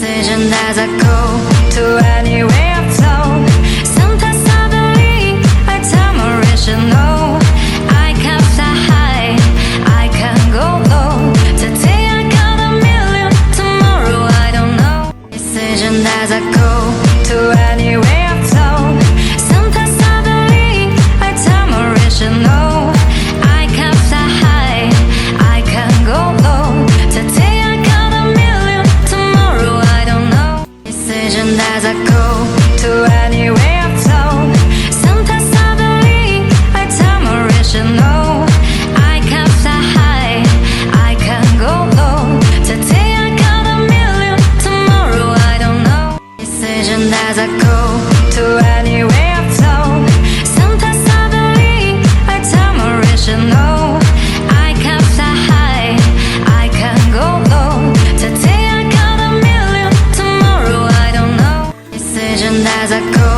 Decision as I go to anywhere I've told. Sometimes I believe, I tell my rational. I can fly high, I can go low. Today I got a million, tomorrow I don't know. Decision as I go to anywhere I've told. Sometimes I believe, I tell my rational. I can fly high, I can go low. Today I got a million, tomorrow I don't know. Decision as I go to anywhere I've told. Sometimes I believe, I tell my rational. I can fly high, I can go low. Today I got a million, tomorrow I don't know. Decision as I go to anywhere I've told. Sometimes I believe, I tell my rational. I can fly high, I can go low. Today I got a million, tomorrow I don't know. Decision as I go